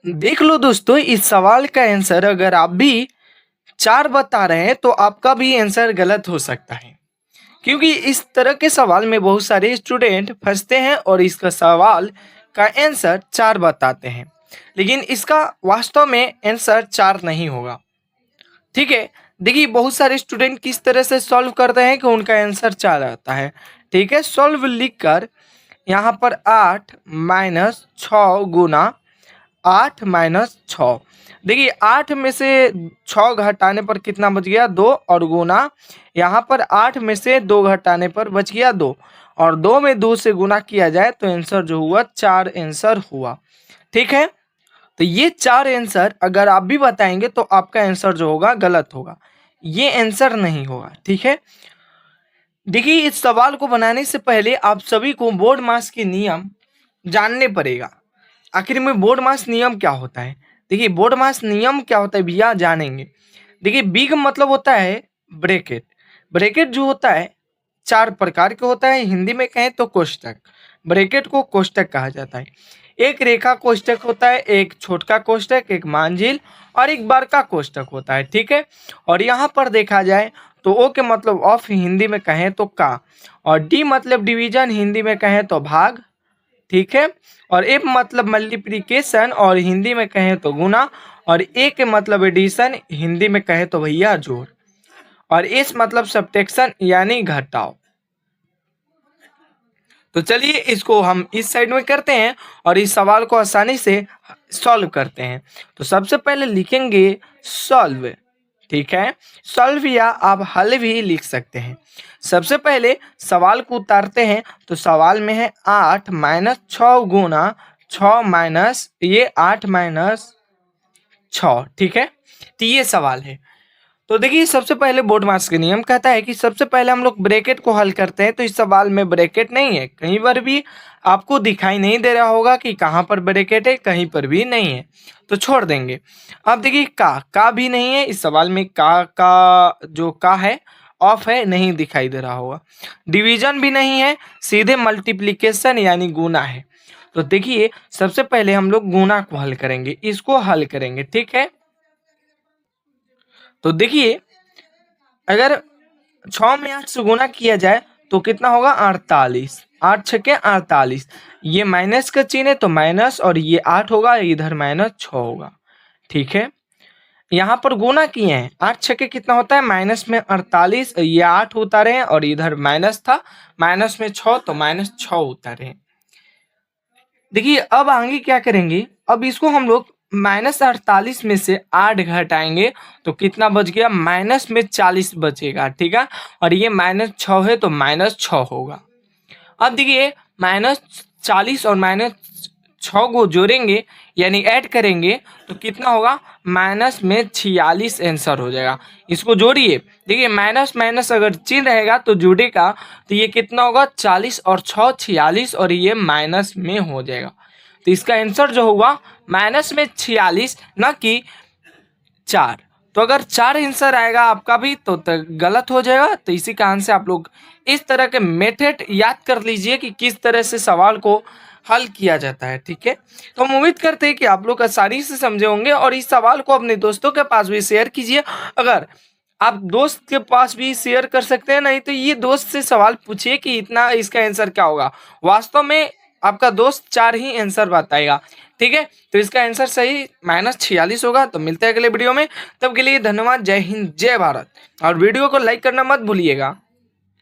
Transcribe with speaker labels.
Speaker 1: देख लो दोस्तों, इस सवाल का आंसर अगर आप भी 4 बता रहे हैं तो आपका भी आंसर गलत हो सकता है, क्योंकि इस तरह के सवाल में बहुत सारे स्टूडेंट फंसते हैं और इसका सवाल का आंसर 4 बताते हैं, लेकिन इसका वास्तव में आंसर 4 नहीं होगा। ठीक है, देखिए बहुत सारे स्टूडेंट किस तरह से सॉल्व करते हैं कि उनका आंसर 4 आता है। ठीक है, सॉल्व लिखकर यहाँ पर 8 माइनस 6 गुना 8 माइनस 6। देखिए 8 में से 6 घटाने पर कितना बच गया 2, और गुना यहाँ पर 8 में से 2 घटाने पर बच गया 2, और 2 में 2 से गुना किया जाए तो आंसर जो हुआ 4 आंसर हुआ। ठीक है, तो ये 4 आंसर अगर आप भी बताएंगे तो आपका आंसर जो होगा गलत होगा, ये आंसर नहीं होगा। ठीक है, देखिए इस सवाल को बनाने से पहले आप सभी को बोर्ड मास के नियम जानने पड़ेगा। आखिर में बोर्ड मास नियम क्या होता है? देखिए बोर्ड मास नियम क्या होता है भैया जानेंगे। देखिए बी का मतलब होता है ब्रैकेट। ब्रैकेट जो होता है 4 प्रकार के होता है, हिंदी में कहें तो कोष्टक। ब्रैकेट को कोष्टक कहा जाता है। एक रेखा कोष्टक होता है, एक छोटका कोष्टक, एक मांझिल और एक बड़का कोष्टक होता है। ठीक है, और यहाँ पर देखा जाए तो ओ के मतलब ऑफ, हिंदी में कहें तो का, और डी मतलब डिवीजन, हिंदी में कहें तो भाग। ठीक है, और ए मतलब मल्टीप्लिकेशन और हिंदी में कहें तो गुना, और ए के मतलब एडिशन, हिंदी में कहें तो भैया जोड़, और एस मतलब सब्ट्रैक्शन यानी घटाव। तो चलिए इसको हम इस साइड में करते हैं और इस सवाल को आसानी से सॉल्व करते हैं। तो सबसे पहले लिखेंगे सॉल्व। ठीक है, सॉल्व या आप हल भी लिख सकते हैं। सबसे पहले सवाल को उतारते हैं, तो सवाल में है 8 माइनस 6 गुना 6 माइनस ये 8 माइनस 6। ठीक है, तो ये सवाल है। तो देखिए सबसे पहले बोर्ड मास के नियम कहता है कि सबसे पहले हम लोग ब्रैकेट को हल करते हैं। तो इस सवाल में ब्रैकेट नहीं है, कहीं पर भी आपको दिखाई नहीं दे रहा होगा कि कहाँ पर ब्रैकेट है, कहीं पर भी नहीं है, तो छोड़ देंगे। अब देखिए का भी नहीं है इस सवाल में, का जो का है ऑफ है, नहीं दिखाई दे रहा होगा। डिवीजन भी नहीं है, सीधे मल्टीप्लीकेशन यानी गुना है। तो देखिए सबसे पहले हम लोग गुना को हल करेंगे, इसको हल करेंगे। ठीक है, तो देखिए अगर 6 में 8 से गुना किया जाए तो कितना होगा 48, 8 छके 48, ये माइनस का चिन्ह है तो माइनस, और ये 8 होगा, इधर माइनस 6 होगा। ठीक है, यहाँ पर गुना किए हैं, 8 छके कितना होता है माइनस में 48, ये 8 उतारे हैं और इधर माइनस था, माइनस में 6 तो माइनस 6 उतारे हैं। देखिए अब आगे क्या करेंगे, अब इसको हम लोग माइनस 48 में से 8 घटाएंगे तो कितना बच गया माइनस में 40 बचेगा। ठीक है, और ये माइनस 6 है तो माइनस 6 होगा। अब देखिए माइनस 40 और माइनस 6 को जोड़ेंगे यानी ऐड करेंगे तो कितना होगा माइनस में 46 आंसर हो जाएगा। इसको जोड़िए, देखिए माइनस माइनस अगर चिन्ह रहेगा तो जुड़ेगा, तो ये कितना होगा 40 और 6 46, और ये माइनस में हो जाएगा। तो इसका आंसर जो होगा माइनस में 46 न कि 4। तो अगर 4 आंसर आएगा आपका भी तो गलत हो जाएगा। तो इसी कारण से आप लोग इस तरह के मेथड याद कर लीजिए कि किस तरह से सवाल को हल किया जाता है। ठीक है, तो हम उम्मीद करते हैं कि आप लोग आसानी से समझे होंगे और इस सवाल को अपने दोस्तों के पास भी शेयर कीजिए। अगर आप दोस्त के पास भी शेयर कर सकते हैं, नहीं तो ये दोस्त से सवाल पूछिए कि इतना इसका आंसर क्या होगा। वास्तव में आपका दोस्त 4 ही आंसर बताएगा। ठीक है, तो इसका आंसर सही माइनस 46 होगा। तो मिलते हैं अगले वीडियो में, तब के लिए धन्यवाद। जय हिंद, जय भारत, और वीडियो को लाइक करना मत भूलिएगा।